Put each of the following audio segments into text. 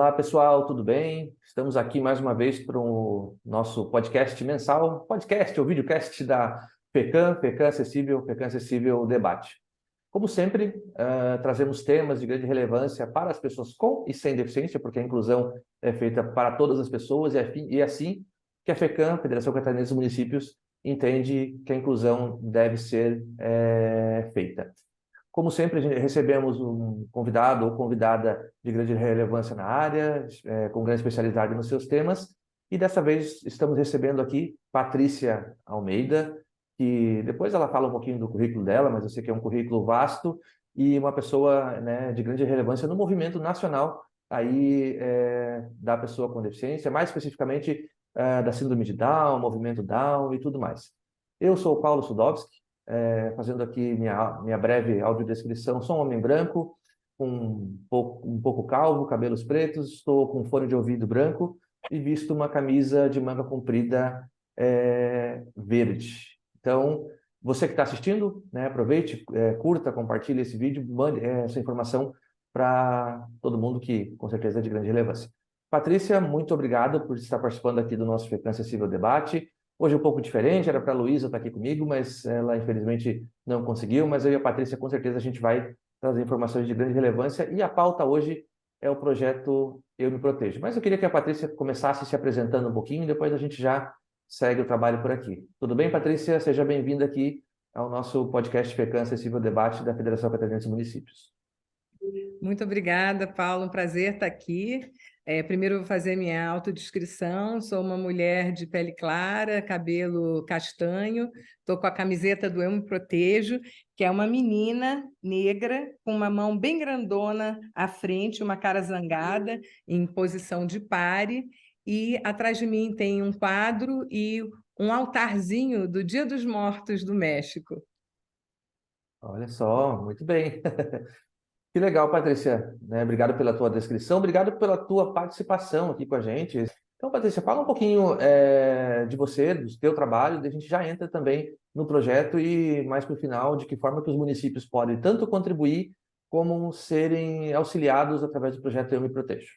Olá, pessoal, tudo bem? Estamos aqui mais uma vez para o nosso podcast mensal, podcast ou videocast da FECAM Acessível Debate. Como sempre, trazemos temas de grande relevância para as pessoas com e sem deficiência, porque a inclusão é feita para todas as pessoas e é assim que a FECAM, Federação Catarinense dos Municípios, entende que a inclusão deve ser feita. Como sempre, recebemos um convidado ou convidada de grande relevância na área, com grande especialidade nos seus temas, e dessa vez estamos recebendo aqui Patrícia Almeida, que depois ela fala um pouquinho do currículo dela, mas eu sei que é um currículo vasto e uma pessoa, né, de grande relevância no movimento nacional aí, da pessoa com deficiência, mais especificamente da síndrome de Down, movimento Down e tudo mais. Eu sou o Paulo Sudowski, fazendo aqui minha breve audiodescrição. Sou um homem branco, um pouco calvo, cabelos pretos, estou com fone de ouvido branco e visto uma camisa de manga comprida verde. Então, você que está assistindo, né, aproveite, curta, compartilhe esse vídeo, mande essa informação para todo mundo que com certeza é de grande relevância. Patrícia, muito obrigado por estar participando aqui do nosso FECAM Acessível Debate. Hoje é um pouco diferente, era para a Luísa estar aqui comigo, mas ela infelizmente não conseguiu, mas eu e a Patrícia com certeza a gente vai trazer informações de grande relevância e a pauta hoje é o projeto Eu Me Protejo. Mas eu queria que a Patrícia começasse se apresentando um pouquinho e depois a gente já segue o trabalho por aqui. Tudo bem, Patrícia? Seja bem-vinda aqui ao nosso podcast FECAM Acessível Debate da Federação Catarinense dos Municípios. Muito obrigada, Paulo. Um prazer estar aqui. Primeiro, eu vou fazer minha autodescrição. Sou uma mulher de pele clara, cabelo castanho. Estou com a camiseta do Eu Me Protejo, que é uma menina negra com uma mão bem grandona à frente, uma cara zangada, em posição de pare. E atrás de mim tem um quadro e um altarzinho do Dia dos Mortos do México. Olha só, muito bem. Que legal, Patrícia, né? Obrigado pela tua descrição, obrigado pela tua participação aqui com a gente. Então, Patrícia, fala um pouquinho de você, do teu trabalho, daí a gente já entra também no projeto e mais para o final, de que forma que os municípios podem tanto contribuir como serem auxiliados através do projeto Eu Me Protejo.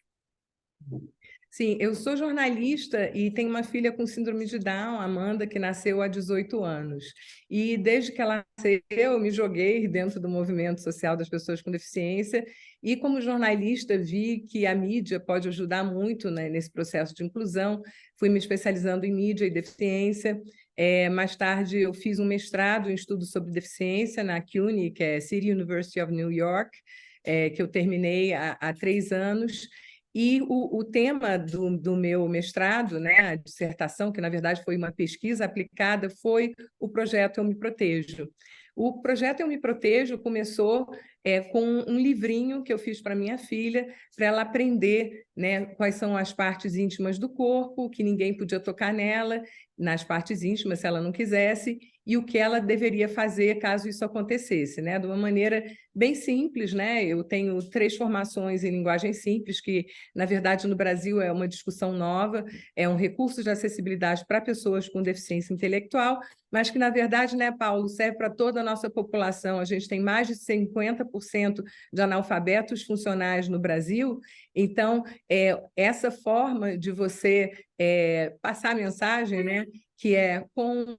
Sim, eu sou jornalista e tenho uma filha com síndrome de Down, Amanda, que nasceu há 18 anos. E desde que ela nasceu, eu me joguei dentro do movimento social das pessoas com deficiência e, como jornalista, vi que a mídia pode ajudar muito, né, nesse processo de inclusão. Fui me especializando em mídia e deficiência. Mais tarde, eu fiz um mestrado em estudos sobre deficiência na CUNY, que é City University of New York, que eu terminei há 3 anos. E o tema do meu mestrado, né, a dissertação, que na verdade foi uma pesquisa aplicada, foi o projeto Eu Me Protejo. O projeto Eu Me Protejo começou com um livrinho que eu fiz para minha filha, para ela aprender, né, quais são as partes íntimas do corpo, que ninguém podia tocar nela, nas partes íntimas, se ela não quisesse, e o que ela deveria fazer caso isso acontecesse, né, de uma maneira bem simples, né? Eu tenho 3 formações em linguagem simples, que, na verdade, no Brasil é uma discussão nova, é um recurso de acessibilidade para pessoas com deficiência intelectual, mas que, na verdade, né, Paulo, serve para toda a nossa população. A gente tem mais de 50% de analfabetos funcionais no Brasil, então, essa forma de você passar a mensagem, né, que é com,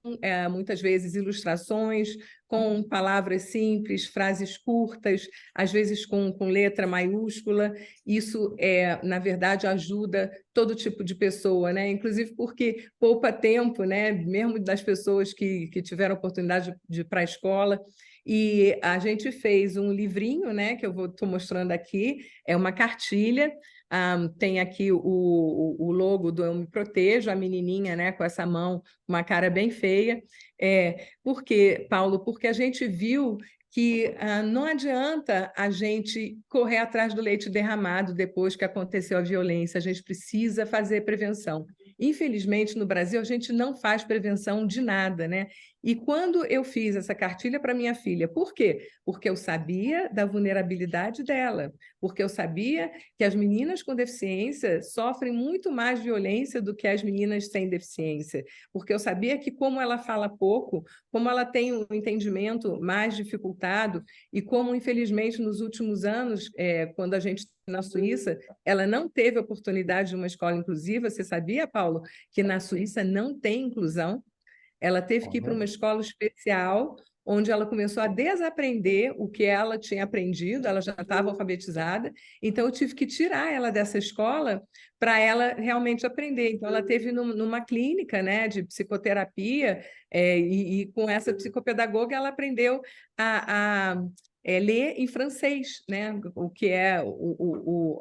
muitas vezes, ilustrações, com palavras simples, frases curtas, às vezes com letra maiúscula. Isso, na verdade, ajuda todo tipo de pessoa, né? Inclusive porque poupa tempo, né? Mesmo das pessoas que tiveram oportunidade de ir para a escola. E a gente fez um livrinho, né, que eu estou mostrando aqui, é uma cartilha. Tem aqui o logo do Eu Me Protejo, a menininha, né, com essa mão, uma cara bem feia. Por quê, Paulo? Porque a gente viu que não adianta a gente correr atrás do leite derramado depois que aconteceu a violência, a gente precisa fazer prevenção. Infelizmente, no Brasil, a gente não faz prevenção de nada, né? E quando eu fiz essa cartilha para minha filha, por quê? Porque eu sabia da vulnerabilidade dela, porque eu sabia que as meninas com deficiência sofrem muito mais violência do que as meninas sem deficiência, porque eu sabia que como ela fala pouco, como ela tem um entendimento mais dificultado e como, infelizmente, nos últimos anos, quando a gente na Suíça, ela não teve oportunidade de uma escola inclusiva. Você sabia, Paulo, que na Suíça não tem inclusão? Ela teve que ir para uma escola especial, onde ela começou a desaprender o que ela tinha aprendido, ela já estava alfabetizada, então eu tive que tirar ela dessa escola para ela realmente aprender. Então, ela teve numa clínica, né, de psicoterapia, e com essa psicopedagoga ela aprendeu a ler em francês, né, o que é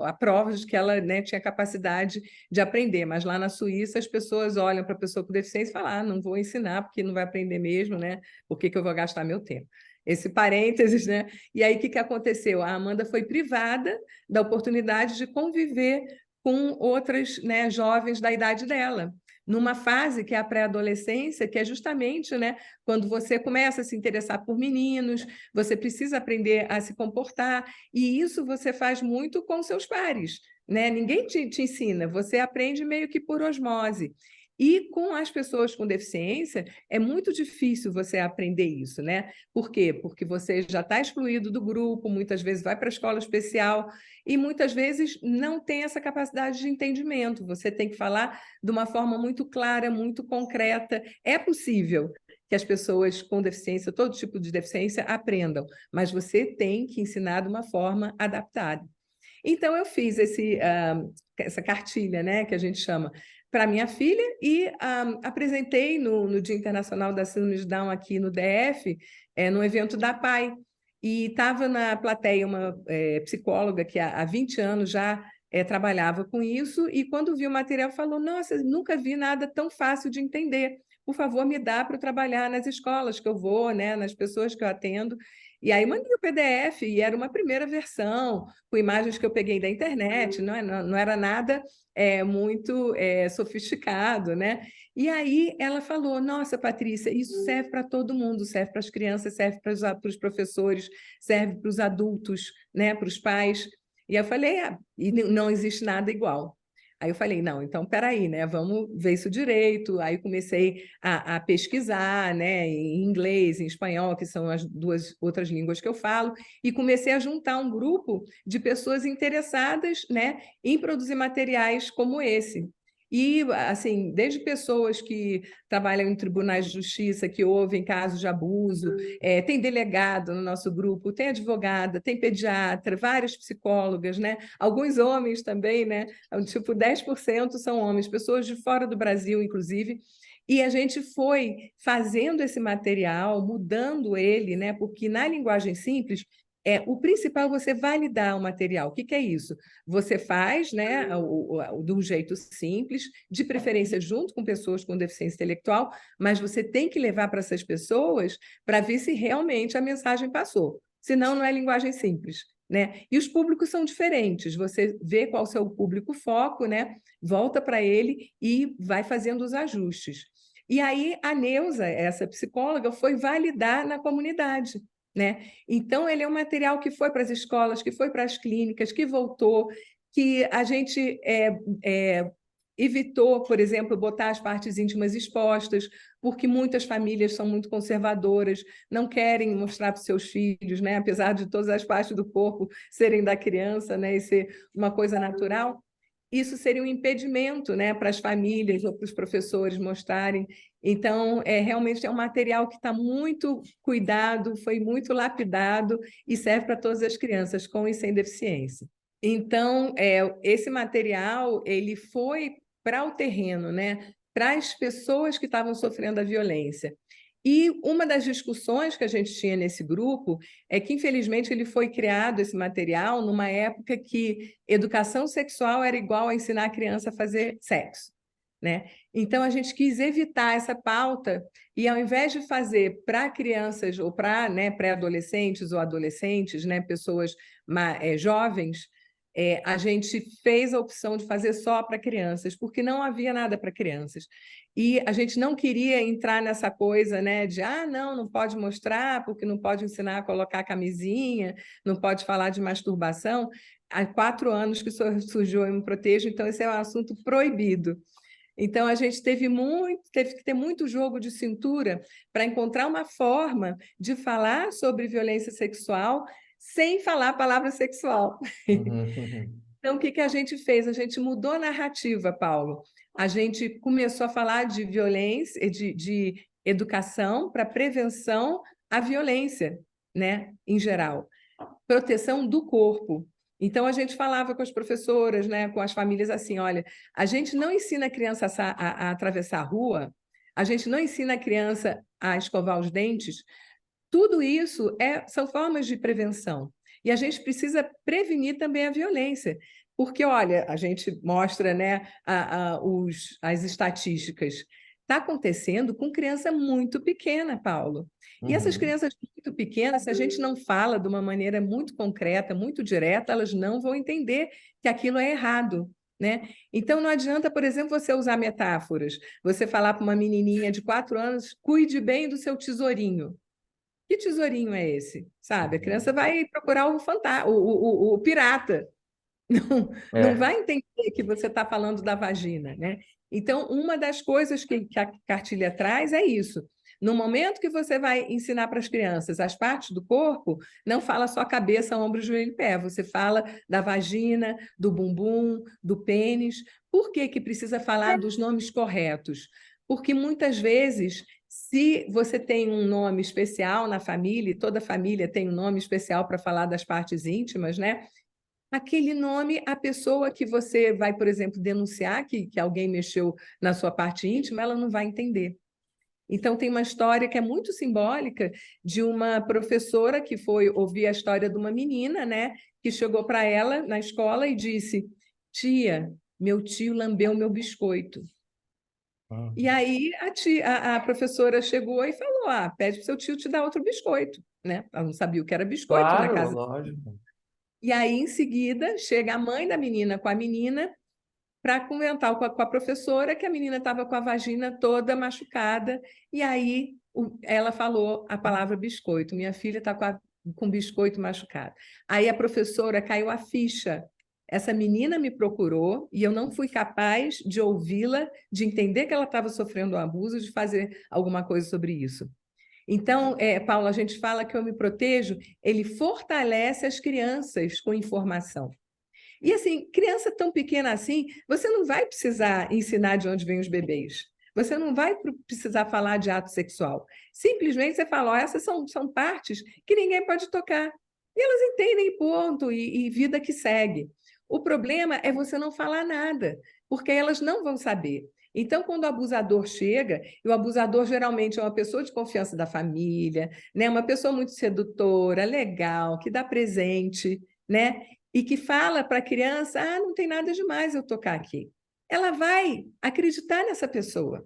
a prova de que ela, né, tinha capacidade de aprender. Mas lá na Suíça as pessoas olham para a pessoa com deficiência e falam: ah, não vou ensinar porque não vai aprender mesmo, né? Por que eu vou gastar meu tempo? Esse parênteses, né? E aí o que aconteceu? A Amanda foi privada da oportunidade de conviver com outras, né, jovens da idade dela, numa fase que é a pré-adolescência, que é justamente, né, quando você começa a se interessar por meninos, você precisa aprender a se comportar, e isso você faz muito com seus pares, né? Ninguém te ensina, você aprende meio que por osmose. E com as pessoas com deficiência, é muito difícil você aprender isso, né? Por quê? Porque você já está excluído do grupo, muitas vezes vai para a escola especial e muitas vezes não tem essa capacidade de entendimento. Você tem que falar de uma forma muito clara, muito concreta. É possível que as pessoas com deficiência, todo tipo de deficiência, aprendam, mas você tem que ensinar de uma forma adaptada. Então, eu fiz essa cartilha, né, que a gente chama, para minha filha e apresentei no Dia Internacional da Síndrome de Down aqui no DF, no evento da PAI. E estava na plateia uma psicóloga que há 20 anos já trabalhava com isso, e quando viu o material falou: nossa, nunca vi nada tão fácil de entender. Por favor, me dá para eu trabalhar nas escolas que eu vou, né, nas pessoas que eu atendo. E aí mandei o PDF, e era uma primeira versão, com imagens que eu peguei da internet, não era nada muito sofisticado, né? E aí ela falou: nossa, Patrícia, isso serve para todo mundo, serve para as crianças, serve para os professores, serve para os adultos, né? Para os pais. E eu falei: e não existe nada igual. Aí eu falei: não, então peraí, né? Vamos ver isso direito. Aí comecei a pesquisar, né? Em inglês, em espanhol, que são as duas outras línguas que eu falo, e comecei a juntar um grupo de pessoas interessadas, né, em produzir materiais como esse. E, assim, desde pessoas que trabalham em tribunais de justiça, que ouvem casos de abuso, tem delegado no nosso grupo, tem advogada, tem pediatra, várias psicólogas, né? Alguns homens também, né? Tipo, 10% são homens, pessoas de fora do Brasil, inclusive. E a gente foi fazendo esse material, mudando ele, né? Porque na linguagem simples, o principal é você validar o material. O que, que é isso? Você faz, né, de um jeito simples, de preferência junto com pessoas com deficiência intelectual, mas você tem que levar para essas pessoas para ver se realmente a mensagem passou. Senão, não é linguagem simples, né? E os públicos são diferentes. Você vê qual é o seu público-foco, né? Volta para ele e vai fazendo os ajustes. E aí a Neuza, essa psicóloga, foi validar na comunidade, né? Então, ele é um material que foi para as escolas, que foi para as clínicas, que voltou, que a gente evitou, por exemplo, botar as partes íntimas expostas, porque muitas famílias são muito conservadoras, não querem mostrar para os seus filhos, né? Apesar de todas as partes do corpo serem da criança, né? E ser uma coisa natural. Isso seria um impedimento, né, para as famílias ou para os professores mostrarem. Então, realmente é um material que está muito cuidado, foi muito lapidado e serve para todas as crianças, com e sem deficiência. Então, esse material ele foi para o terreno, né, para as pessoas que estavam sofrendo a violência. E uma das discussões que a gente tinha nesse grupo é que, infelizmente, ele foi criado, esse material, numa época que educação sexual era igual a ensinar a criança a fazer sexo, né? Então, a gente quis evitar essa pauta e, ao invés de fazer para crianças ou para, né, pré-adolescentes ou adolescentes, né, pessoas jovens, a gente fez a opção de fazer só para crianças, porque não havia nada para crianças. E a gente não queria entrar nessa coisa, né, de não pode mostrar, porque não pode ensinar a colocar camisinha, não pode falar de masturbação. Há 4 anos que surgiu Eu Me Protejo, então esse é um assunto proibido. Então, a gente teve que ter muito jogo de cintura para encontrar uma forma de falar sobre violência sexual sem falar a palavra sexual. Uhum. Então, o que a gente fez? A gente mudou a narrativa, Paulo. A gente começou a falar de violência, de educação para prevenção à violência, né, em geral. Proteção do corpo. Então, a gente falava com as professoras, né, com as famílias assim, olha, a gente não ensina a criança a atravessar a rua, a gente não ensina a criança a escovar os dentes, tudo isso são formas de prevenção. E a gente precisa prevenir também a violência, porque, olha, a gente mostra, né, as estatísticas. Está acontecendo com criança muito pequena, Paulo. E essas Uhum. crianças muito pequenas, se a gente não fala de uma maneira muito concreta, muito direta, elas não vão entender que aquilo é errado, né? Então, não adianta, por exemplo, você usar metáforas. Você falar para uma menininha de 4 anos, cuide bem do seu tesourinho. Que tesourinho é esse? Sabe? A criança Uhum. vai procurar o pirata. Não É. vai entender que você está falando da vagina, né? Então, uma das coisas que a cartilha traz é isso. No momento que você vai ensinar para as crianças as partes do corpo, não fala só cabeça, ombro, joelho e pé. Você fala da vagina, do bumbum, do pênis. Por que que precisa falar dos nomes corretos? Porque muitas vezes, se você tem um nome especial na família, e toda família tem um nome especial para falar das partes íntimas, né? Aquele nome, a pessoa que você vai, por exemplo, denunciar que alguém mexeu na sua parte íntima, ela não vai entender. Então, tem uma história que é muito simbólica de uma professora que foi ouvir a história de uma menina, né, que chegou para ela na escola e disse: Tia, meu tio lambeu meu biscoito. E Uhum. aí a professora chegou e falou: pede para o seu tio te dar outro biscoito. Né? Ela não sabia o que era biscoito na Claro, casa. lógico. E aí, em seguida, chega a mãe da menina com a menina para comentar com a professora que a menina estava com a vagina toda machucada. E aí ela falou a palavra biscoito. Minha filha está com biscoito machucado. Aí a professora caiu a ficha. Essa menina me procurou e eu não fui capaz de ouvi-la, de entender que ela estava sofrendo um abuso, de fazer alguma coisa sobre isso. Então, Paulo, a gente fala que Eu Me Protejo, ele fortalece as crianças com informação. E assim, criança tão pequena assim, você não vai precisar ensinar de onde vêm os bebês. Você não vai precisar falar de ato sexual. Simplesmente você fala, essas são partes que ninguém pode tocar. E elas entendem, ponto, e vida que segue. O problema é você não falar nada, porque elas não vão saber. Então, quando o abusador chega, e o abusador geralmente é uma pessoa de confiança da família, né? Uma pessoa muito sedutora, legal, que dá presente, né? E que fala para a criança: não tem nada demais eu tocar aqui. Ela vai acreditar nessa pessoa.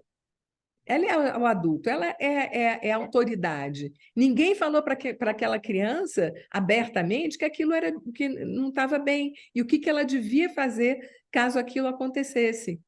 Ela é o adulto, ela é a autoridade. Ninguém falou para aquela criança abertamente que aquilo era que não estava bem e o que ela devia fazer caso aquilo acontecesse.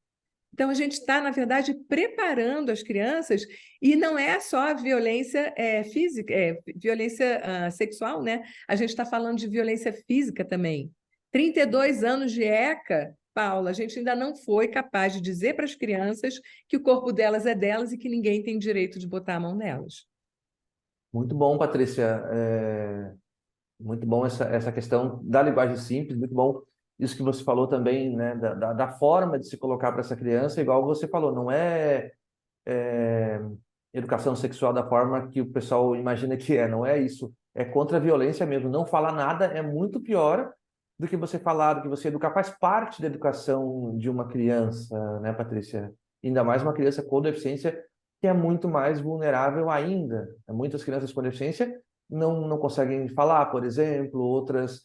Então, a gente está, na verdade, preparando as crianças, e não é só a violência física, violência sexual, né? A gente está falando de violência física também. 32 anos de ECA, Paula, a gente ainda não foi capaz de dizer para as crianças que o corpo delas é delas e que ninguém tem direito de botar a mão nelas. Muito bom, Patrícia. Muito bom essa questão da linguagem simples, muito bom isso que você falou também, né, da forma de se colocar para essa criança, igual você falou, não é educação sexual da forma que o pessoal imagina que é, não é isso. É contra a violência mesmo. Não falar nada é muito pior do que você falar, do que você educar. Faz parte da educação de uma criança, né, Patrícia? Ainda mais uma criança com deficiência, que é muito mais vulnerável ainda. Muitas crianças com deficiência não conseguem falar, por exemplo, outras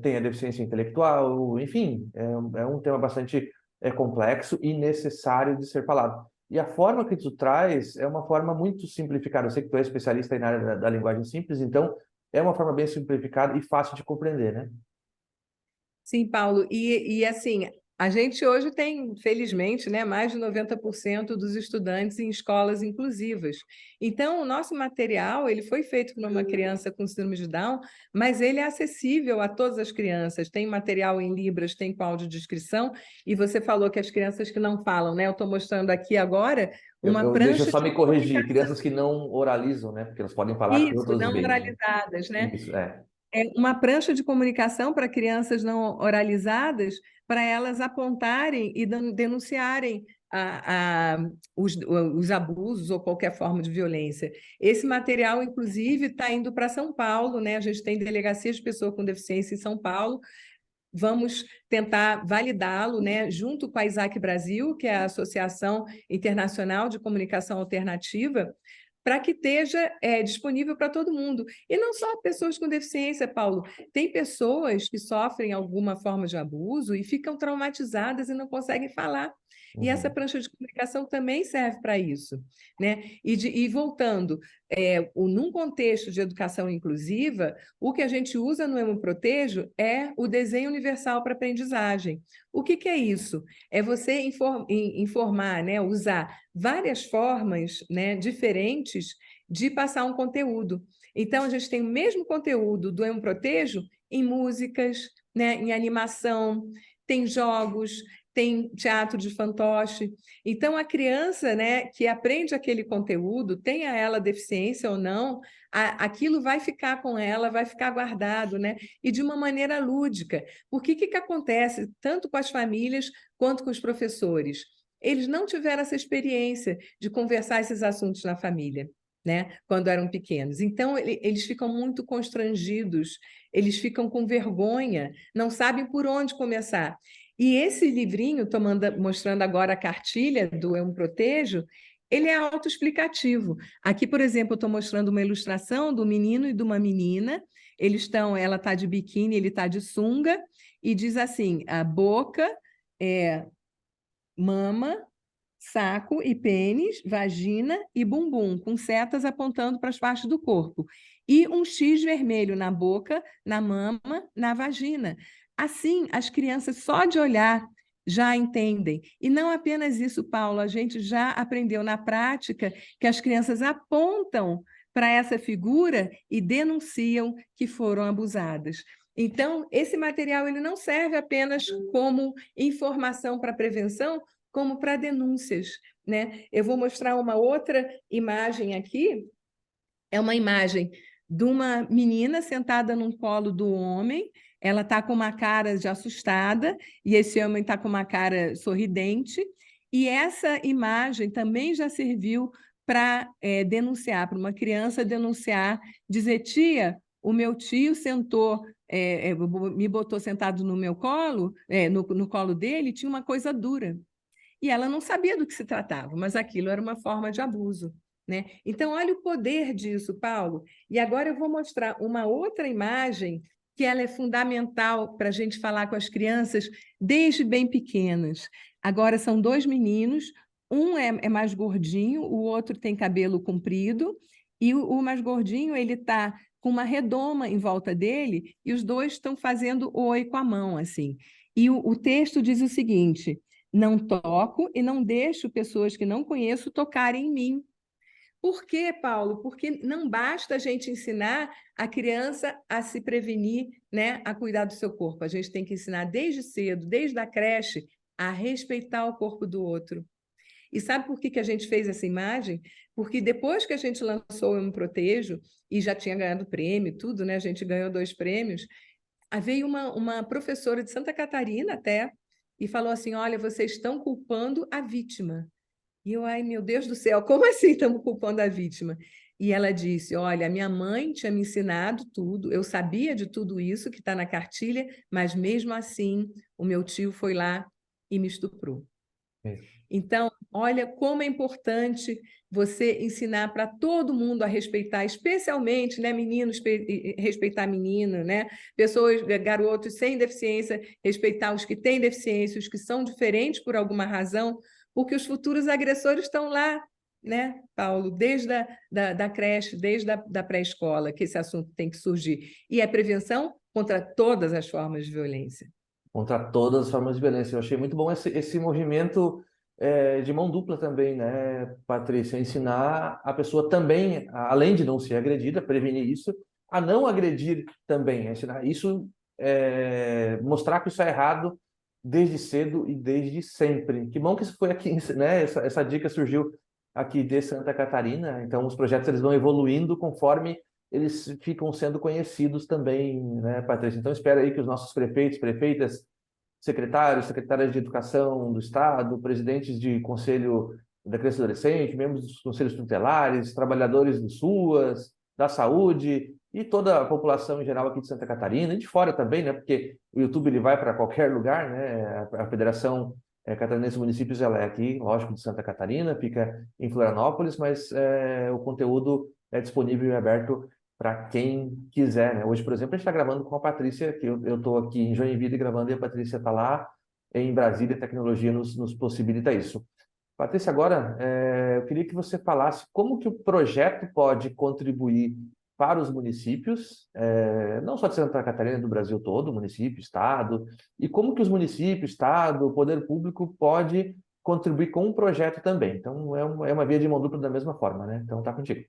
têm a deficiência intelectual, enfim, é um tema bastante complexo e necessário de ser falado. E a forma que tu traz é uma forma muito simplificada. Eu sei que tu é especialista aí na área da linguagem simples, então é uma forma bem simplificada e fácil de compreender, né? Sim, Paulo, e assim, a gente hoje tem, felizmente, né, mais de 90% dos estudantes em escolas inclusivas. Então, o nosso material, ele foi feito para uma criança com síndrome de Down, mas ele é acessível a todas as crianças. Tem material em Libras, tem com audiodescrição, e você falou que as crianças que não falam, né? Eu estou mostrando aqui agora uma Deixa eu prancha só de me corrigir, comunicação. crianças que não oralizam, né? Porque elas podem falar com Isso, outros não meios, né? oralizadas, né? Isso, é. É uma prancha de comunicação para crianças não oralizadas, para elas apontarem e denunciarem os abusos ou qualquer forma de violência. Esse material, inclusive, está indo para São Paulo, né? A gente tem delegacia de pessoa com deficiência em São Paulo. Vamos tentar validá-lo, né, junto com a Isaac Brasil, que é a Associação Internacional de Comunicação Alternativa, para que esteja disponível para todo mundo. E não só pessoas com deficiência, Paulo. Tem pessoas que sofrem alguma forma de abuso e ficam traumatizadas e não conseguem falar. E essa Uhum. prancha de comunicação também serve para isso, né? E voltando, num contexto de educação inclusiva, o que a gente usa no Emo Protejo é o desenho universal para aprendizagem. O que é isso? É você informar, né, usar várias formas, né, diferentes de passar um conteúdo. Então, a gente tem o mesmo conteúdo do Emo Protejo em músicas, né, em animação, tem jogos, tem teatro de fantoche. Então, a criança, né, que aprende aquele conteúdo, tenha ela deficiência ou não, aquilo vai ficar com ela, vai ficar guardado, né? E de uma maneira lúdica. Porque o que acontece tanto com as famílias quanto com os professores? Eles não tiveram essa experiência de conversar esses assuntos na família, né? Quando eram pequenos. Então, eles ficam muito constrangidos, eles ficam com vergonha, não sabem por onde começar. E esse livrinho, estou mostrando agora a cartilha do Eu Me Protejo, ele é autoexplicativo. Aqui, por exemplo, eu estou mostrando uma ilustração do menino e de uma menina. Ela está de biquíni, ele está de sunga, e diz assim: a boca, mama, saco e pênis, vagina e bumbum, com setas apontando para as partes do corpo. E um X vermelho na boca, na mama, na vagina. Assim, as crianças, só de olhar, já entendem. E não apenas isso, Paulo, a gente já aprendeu na prática que as crianças apontam para essa figura e denunciam que foram abusadas. Então, esse material ele não serve apenas como informação para prevenção, como para denúncias, né? Eu vou mostrar uma outra imagem aqui, é uma imagem de uma menina sentada num colo do homem, ela está com uma cara de assustada, e esse homem está com uma cara sorridente, e essa imagem também já serviu para denunciar, para uma criança denunciar, dizer, tia, o meu tio sentou, me botou sentado no meu colo, no colo dele, tinha uma coisa dura. E ela não sabia do que se tratava, mas aquilo era uma forma de abuso, né? Então, olha o poder disso, Paulo. E agora eu vou mostrar uma outra imagem que ela é fundamental para a gente falar com as crianças desde bem pequenas. Agora são dois meninos, um é mais gordinho, o outro tem cabelo comprido, e o mais gordinho ele está com uma redoma em volta dele, e os dois estão fazendo oi com a mão, assim. E o texto diz o seguinte: não toco e não deixo pessoas que não conheço tocarem em mim. Por quê, Paulo? Porque não basta a gente ensinar a criança a se prevenir, né, a cuidar do seu corpo. A gente tem que ensinar desde cedo, desde a creche, a respeitar o corpo do outro. E sabe por que a gente fez essa imagem? Porque depois que a gente lançou o Eu Me Protejo, e já tinha ganhado prêmio, tudo, né? A gente ganhou 2 prêmios, veio uma professora de Santa Catarina até, e falou assim, olha, vocês estão culpando a vítima. E eu, ai, meu Deus do céu, como assim estamos culpando a vítima? E ela disse, olha, a minha mãe tinha me ensinado tudo, eu sabia de tudo isso que está na cartilha, mas mesmo assim, o meu tio foi lá e me estuprou. Então, olha como é importante você ensinar para todo mundo a respeitar, especialmente, né, meninos respeitar menino, né? Pessoas, garotos sem deficiência, respeitar os que têm deficiência, os que são diferentes por alguma razão, porque os futuros agressores estão lá, né, Paulo, desde da creche, desde da pré-escola, que esse assunto tem que surgir. E é prevenção contra todas as formas de violência. contra todas as formas de violência. Eu achei muito bom esse movimento de mão dupla também, né, Patrícia? Ensinar a pessoa também, além de não ser agredida, prevenir isso, a não agredir também. Ensinar isso, mostrar que isso é errado desde cedo e desde sempre. Que bom que isso foi aqui, né? Essa dica surgiu aqui de Santa Catarina. Então, os projetos eles vão evoluindo conforme eles ficam sendo conhecidos também, né, Patrícia? Então, espero aí que os nossos prefeitos, prefeitas, secretários, secretárias de educação do Estado, presidentes de conselho da criança e adolescente, membros dos conselhos tutelares, trabalhadores do SUAS, da saúde e toda a população em geral aqui de Santa Catarina e de fora também, né? Porque o YouTube ele vai para qualquer lugar, né? A Federação Catarinense de Municípios ela é aqui, lógico, de Santa Catarina, fica em Florianópolis, mas o conteúdo é disponível e aberto para quem quiser, né? Hoje, por exemplo, a gente está gravando com a Patrícia, que eu estou aqui em Joinville gravando e a Patrícia está lá em Brasília, a tecnologia nos possibilita isso. Patrícia, agora eu queria que você falasse como que o projeto pode contribuir para os municípios, não só de Santa Catarina, do Brasil todo, município, estado, e como que os municípios, estado, o poder público pode contribuir com o projeto também. Então, é uma via de mão dupla da mesma forma, né? Então, tá contigo.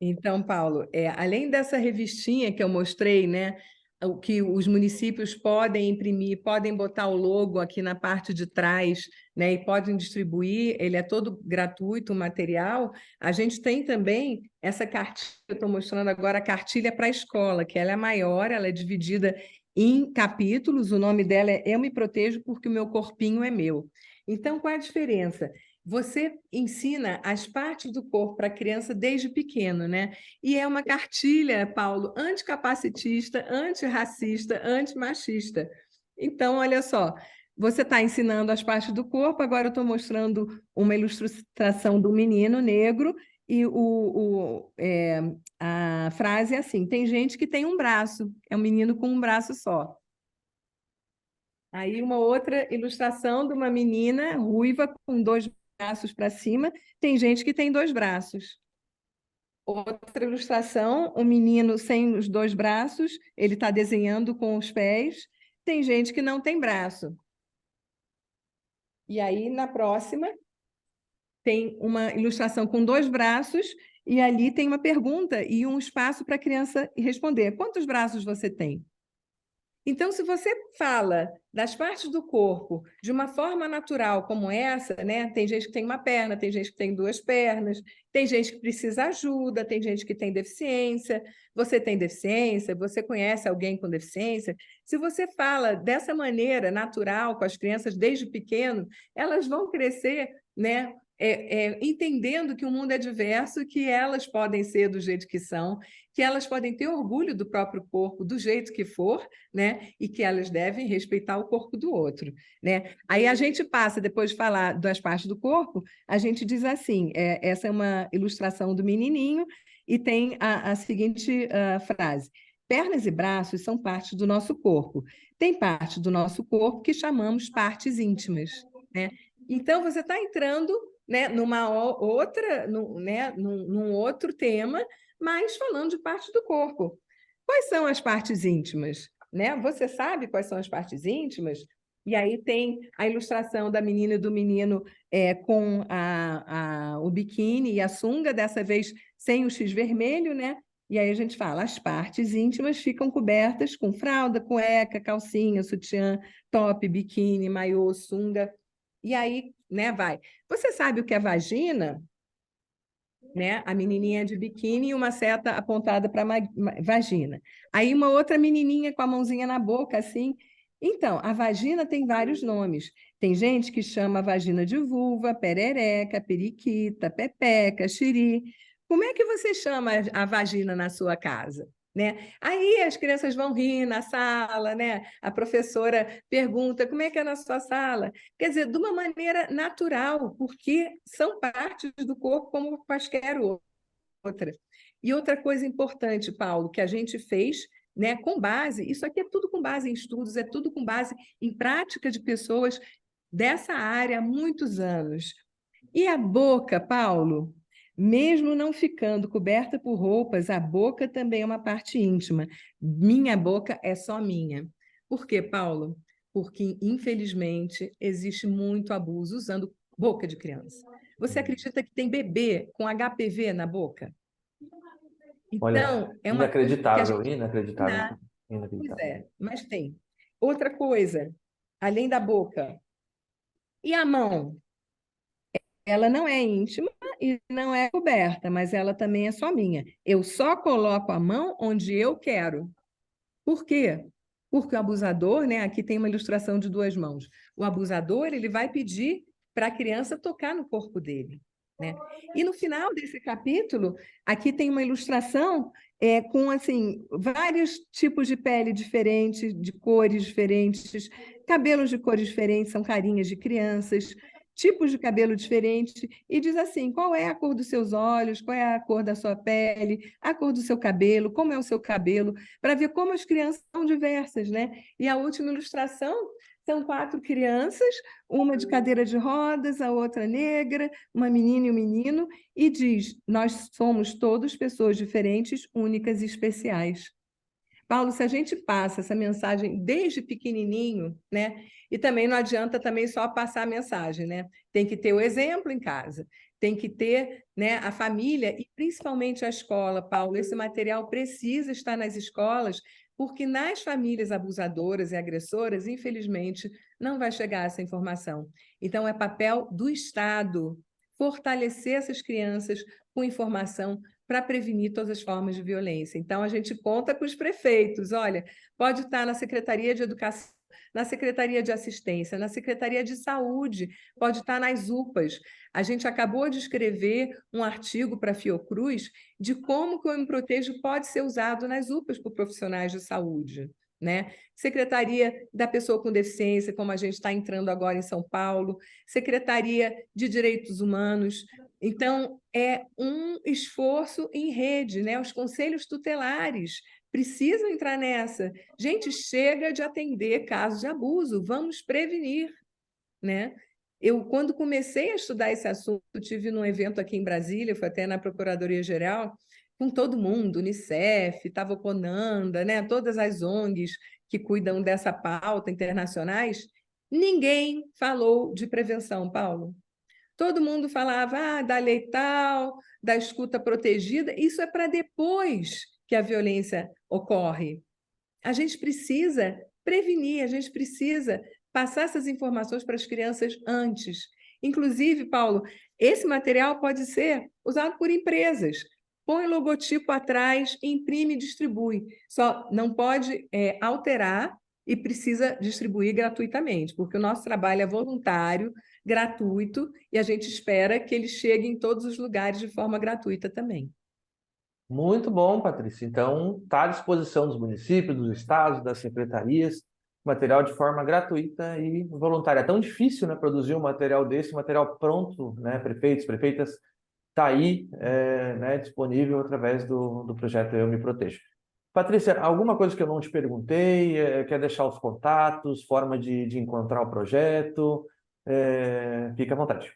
Então, Paulo, além dessa revistinha que eu mostrei, né, o que os municípios podem imprimir, podem botar o logo aqui na parte de trás, né, e podem distribuir, ele é todo gratuito, o material. A gente tem também essa cartilha, eu estou mostrando agora a cartilha para a escola, que ela é maior, ela é dividida em capítulos, o nome dela é Eu Me Protejo Porque o Meu Corpinho é Meu. Então, qual é a diferença? Você ensina as partes do corpo para a criança desde pequeno, né? E é uma cartilha, Paulo, anticapacitista, antirracista, antimachista. Então, olha só, você está ensinando as partes do corpo, agora eu estou mostrando uma ilustração do menino negro e a frase é assim: tem gente que tem um braço, é um menino com um braço só. Aí uma outra ilustração de uma menina ruiva com dois braços para cima, tem gente que tem dois braços. Outra ilustração, um menino sem os dois braços, ele está desenhando com os pés, tem gente que não tem braço. E aí, na próxima, tem uma ilustração com dois braços, e ali tem uma pergunta e um espaço para a criança responder. Quantos braços você tem? Então, se você fala das partes do corpo de uma forma natural como essa, né? Tem gente que tem uma perna, tem gente que tem duas pernas, tem gente que precisa ajuda, tem gente que tem deficiência. Você tem deficiência, você conhece alguém com deficiência. Se você fala dessa maneira natural com as crianças desde pequeno, elas vão crescer, né? Entendendo que o mundo é diverso, que elas podem ser do jeito que são, que elas podem ter orgulho do próprio corpo, do jeito que for, né? E que elas devem respeitar o corpo do outro, né? Aí a gente passa, depois de falar das partes do corpo, a gente diz assim, essa é uma ilustração do menininho, e tem a seguinte frase: pernas e braços são partes do nosso corpo. Tem parte do nosso corpo que chamamos partes íntimas, né? Então, você está entrando, né, numa outra, num outro tema, mas falando de parte do corpo. Quais são as partes íntimas? Né? Você sabe quais são as partes íntimas? E aí tem a ilustração da menina e do menino com o biquíni e a sunga, dessa vez sem o X vermelho, né? E aí a gente fala, as partes íntimas ficam cobertas com fralda, cueca, calcinha, sutiã, top, biquíni, maiô, sunga. E aí, né, vai. Você sabe o que é vagina? Né? A menininha de biquíni e uma seta apontada para a vagina. Aí uma outra menininha com a mãozinha na boca, assim. Então, a vagina tem vários nomes. Tem gente que chama a vagina de vulva, perereca, periquita, pepeca, xiri. Como é que você chama a vagina na sua casa? Né? Aí as crianças vão rir na sala, né? A professora pergunta como é que é na sua sala? Quer dizer, de uma maneira natural, porque são partes do corpo como quaisquer outra. E outra coisa importante, Paulo, que a gente fez, né, com base, isso aqui é tudo com base em estudos, é tudo com base em prática de pessoas dessa área há muitos anos. E a boca, Paulo? Mesmo não ficando coberta por roupas, a boca também é uma parte íntima. Minha boca é só minha. Por quê, Paulo? porque, infelizmente, existe muito abuso usando boca de criança. Você acredita que tem bebê com HPV na boca? Olha, Então, é uma coisa que a inacreditável, gente inacreditável, dá. Pois inacreditável. é, mas tem. Outra coisa, além da boca, e a mão? Ela não é íntima e não é coberta, mas ela também é só minha. Eu só coloco a mão onde eu quero. Por quê? Porque o abusador, né? Aqui tem uma ilustração de duas mãos. O abusador, ele vai pedir para a criança tocar no corpo dele, né? E no final desse capítulo, aqui tem uma ilustração com assim vários tipos de pele diferentes, de cores diferentes, cabelos de cores diferentes, são carinhas de crianças, tipos de cabelo diferentes, e diz assim: qual é a cor dos seus olhos, qual é a cor da sua pele, a cor do seu cabelo, como é o seu cabelo, para ver como as crianças são diversas, né? E a última ilustração são 4 crianças, uma de cadeira de rodas, a outra negra, uma menina e um menino, e diz: nós somos todos pessoas diferentes, únicas e especiais. Paulo, se a gente passa essa mensagem desde pequenininho, né? E também não adianta também só passar a mensagem, né? Tem que ter o exemplo em casa, tem que ter, né, a família e principalmente a escola, Paulo. Esse material precisa estar nas escolas, porque nas famílias abusadoras e agressoras, infelizmente, não vai chegar essa informação. Então, é papel do Estado fortalecer essas crianças com informação para prevenir todas as formas de violência. Então, a gente conta com os prefeitos. Olha, pode estar na Secretaria de Educação, na Secretaria de Assistência, na Secretaria de Saúde, pode estar nas UPAs. A gente acabou de escrever um artigo para a Fiocruz de como que o Eu Me Protejo pode ser usado nas UPAs por profissionais de saúde, né? Secretaria da Pessoa com Deficiência, como a gente está entrando agora em São Paulo, Secretaria de Direitos Humanos. Então, é um esforço em rede, né? Os conselhos tutelares precisam entrar nessa. Gente, chega de atender casos de abuso, vamos prevenir, né? Eu, quando comecei a estudar esse assunto, tive num evento aqui em Brasília, foi até na Procuradoria-Geral, com todo mundo, Unicef, estava o Conanda, né? Todas as ONGs que cuidam dessa pauta internacionais, ninguém falou de prevenção, Paulo. Todo mundo falava da lei tal, da escuta protegida, isso é para depois que a violência ocorre. A gente precisa prevenir, a gente precisa passar essas informações para as crianças antes. Inclusive, Paulo, esse material pode ser usado por empresas. Põe o logotipo atrás, imprime e distribui. Só não pode alterar e precisa distribuir gratuitamente, porque o nosso trabalho é voluntário, gratuito, e a gente espera que ele chegue em todos os lugares de forma gratuita também. Muito bom, Patrícia. Então, está à disposição dos municípios, dos estados, das secretarias, material de forma gratuita e voluntária. É tão difícil, né, produzir um material desse, um material pronto, né, prefeitos, prefeitas, está aí, né, disponível através do projeto Eu Me Protejo. Patrícia, alguma coisa que eu não te perguntei, quer deixar os contatos, forma de encontrar o projeto? Fica à vontade.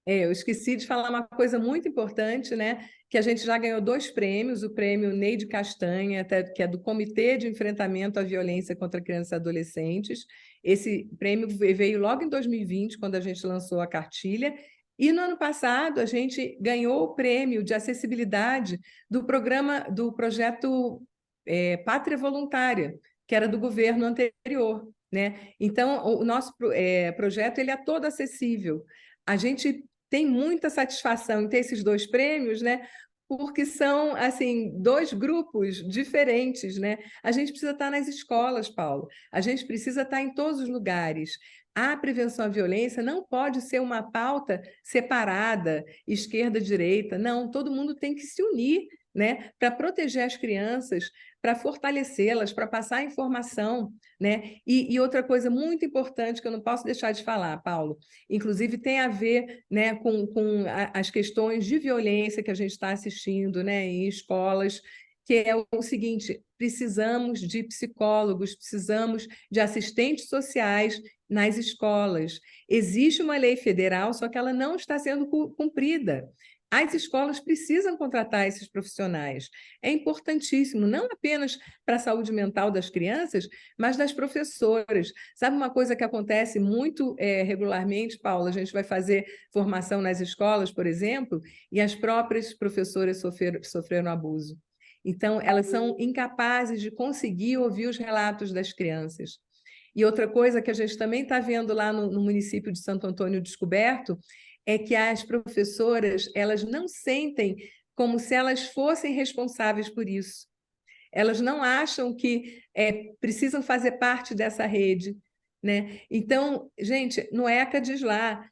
Eu esqueci de falar uma coisa muito importante, né? Que a gente já ganhou 2 prêmios, o prêmio Neide Castanha, que é do Comitê de Enfrentamento à Violência contra Crianças e Adolescentes. Esse prêmio veio logo em 2020, quando a gente lançou a cartilha, e no ano passado a gente ganhou o prêmio de acessibilidade do projeto Pátria Voluntária, que era do governo anterior, né? Então, o nosso projeto ele é todo acessível. A gente tem muita satisfação em ter esses 2 prêmios, né? Porque são assim 2 grupos diferentes, né? A gente precisa estar nas escolas, Paulo. A gente precisa estar em todos os lugares. A prevenção à violência não pode ser uma pauta separada, esquerda-direita. Não, todo mundo tem que se unir, né? Para proteger as crianças, para fortalecê-las, para passar informação, né? E outra coisa muito importante que eu não posso deixar de falar, Paulo, inclusive tem a ver, né, com as questões de violência que a gente está assistindo, né, em escolas, que é o seguinte: precisamos de psicólogos, precisamos de assistentes sociais nas escolas. Existe uma lei federal, só que ela não está sendo cumprida. as escolas precisam contratar esses profissionais. É importantíssimo, não apenas para a saúde mental das crianças, mas das professoras. Sabe uma coisa que acontece muito regularmente, Paula? A gente vai fazer formação nas escolas, por exemplo, e as próprias professoras sofreram abuso. Então, elas são incapazes de conseguir ouvir os relatos das crianças. E outra coisa que a gente também está vendo lá no município de Santo Antônio Descoberto é que as professoras, elas não sentem como se elas fossem responsáveis por isso. Elas não acham que precisam fazer parte dessa rede, né? Então, gente, no ECA diz lá,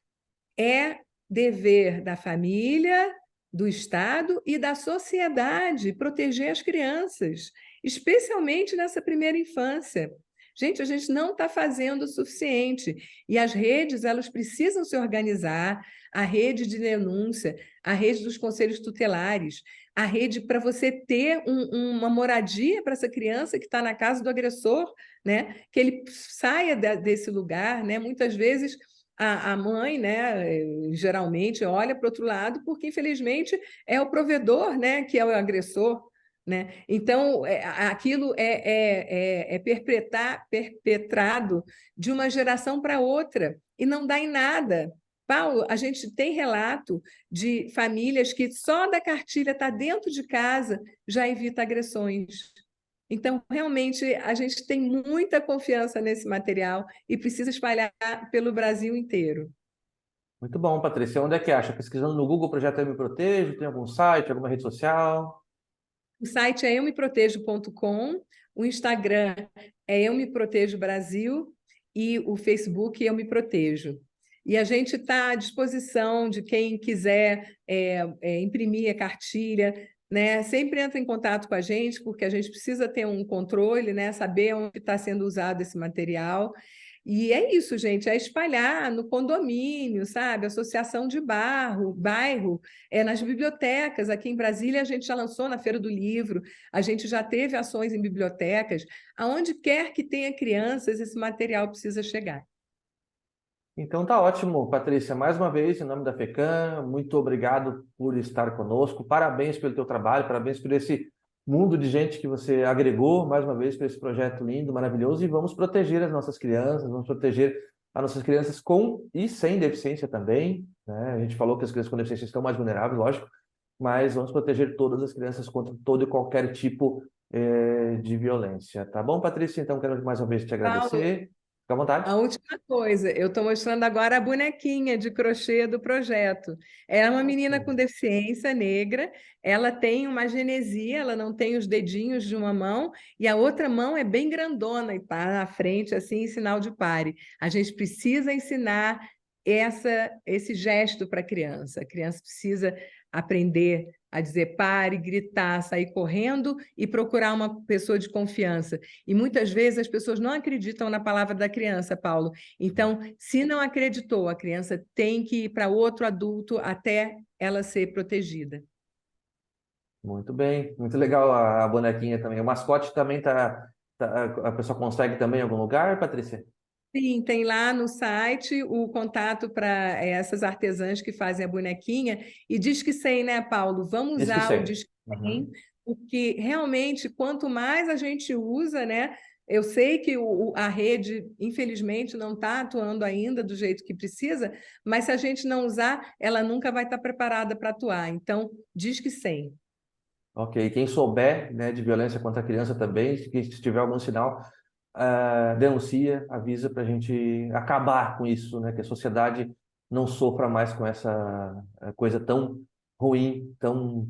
é dever da família, do Estado e da sociedade proteger as crianças, especialmente nessa primeira infância. Gente, a gente não está fazendo o suficiente. E as redes, elas precisam se organizar, a rede de denúncia, a rede dos conselhos tutelares, a rede para você ter uma moradia para essa criança que está na casa do agressor, né? Que ele saia desse lugar, né? Muitas vezes a mãe, né, geralmente olha para o outro lado porque, infelizmente, é o provedor, né, que é o agressor. Né? Então, aquilo é perpetrado de uma geração para outra e não dá em nada. Paulo, a gente tem relato de famílias que só da cartilha estar dentro de casa já evita agressões. Então, realmente, a gente tem muita confiança nesse material e precisa espalhar pelo Brasil inteiro. Muito bom, Patrícia. Onde é que acha? Pesquisando no Google Projeto Eu Me Protejo? Tem algum site, alguma rede social? O site é eumeprotejo.com, o Instagram é Eu Me Protejo Brasil e o Facebook Eu Me Protejo. E a gente está à disposição de quem quiser imprimir a cartilha, né? Sempre entra em contato com a gente, porque a gente precisa ter um controle, né? Saber onde está sendo usado esse material. E é isso, gente, é espalhar no condomínio, sabe? Associação de bairro, nas bibliotecas. Aqui em Brasília, a gente já lançou na Feira do Livro, a gente já teve ações em bibliotecas. Aonde quer que tenha crianças, esse material precisa chegar. Então tá ótimo, Patrícia. Mais uma vez, em nome da FECAM, muito obrigado por estar conosco. Parabéns pelo teu trabalho, parabéns por esse mundo de gente que você agregou, mais uma vez, para esse projeto lindo, maravilhoso. E vamos proteger as nossas crianças, vamos proteger as nossas crianças com e sem deficiência também, né? A gente falou que as crianças com deficiência estão mais vulneráveis, lógico, mas vamos proteger todas as crianças contra todo e qualquer tipo de violência. Tá bom, Patrícia? Então, quero mais uma vez te Paulo, agradecer. Fica à vontade. a última coisa, eu estou mostrando agora a bonequinha de crochê do projeto. Ela é uma menina com deficiência negra, ela tem uma genesia, ela não tem os dedinhos de uma mão, e a outra mão é bem grandona e está na frente, assim, em sinal de pare. A gente precisa ensinar esse gesto para a criança. A criança precisa aprender a dizer pare, gritar, sair correndo e procurar uma pessoa de confiança. E muitas vezes as pessoas não acreditam na palavra da criança, Paulo. Então, se não acreditou, a criança tem que ir para outro adulto até ela ser protegida. Muito bem, muito legal a bonequinha também. O mascote também a pessoa consegue também em algum lugar, Patrícia? Sim, tem lá no site o contato para essas artesãs que fazem a bonequinha. E diz que 100, né, Paulo? Vamos Diz que usar o sei. Disque Uhum. 100, porque realmente, quanto mais a gente usa, né? Eu sei que a rede, infelizmente, não está atuando ainda do jeito que precisa, mas se a gente não usar, ela nunca vai estar preparada para atuar. Então, diz que 100. Ok, quem souber, né, de violência contra a criança também, se tiver algum sinal, denuncia, avisa para a gente acabar com isso, né, que a sociedade não sofra mais com essa coisa tão ruim, tão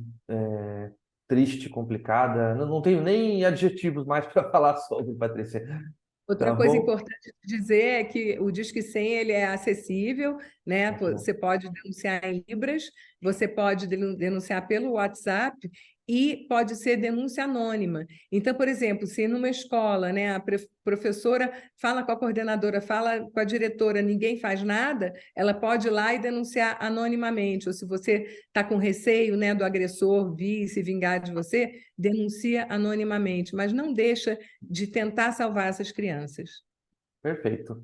triste, complicada. Não tenho nem adjetivos mais para falar sobre, Patrícia. Tá Outra coisa bom? importante de dizer é que o Disque 100 ele é acessível, né? Muito bom. Você pode denunciar em Libras, você pode denunciar pelo WhatsApp e pode ser denúncia anônima. Então, por exemplo, se numa escola, né, a professora fala com a coordenadora, fala com a diretora, ninguém faz nada, ela pode ir lá e denunciar anonimamente. Ou se você está com receio, né, do agressor vir se vingar de você, denuncia anonimamente, mas não deixa de tentar salvar essas crianças. Perfeito.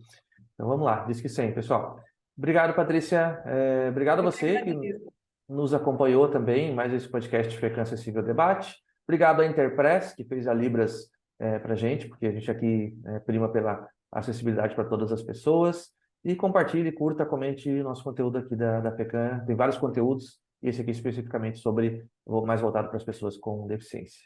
Então vamos lá, diz que sim, pessoal. Obrigado, Patrícia. Obrigado a Eu que você que agradeço. nos acompanhou também em mais esse podcast FECAM Acessível Debate. Obrigado à Interpress, que fez a Libras para a gente, porque a gente aqui prima pela acessibilidade para todas as pessoas. E compartilhe, curta, comente nosso conteúdo aqui da FECAM. Tem vários conteúdos, e esse aqui especificamente mais voltado para as pessoas com deficiência.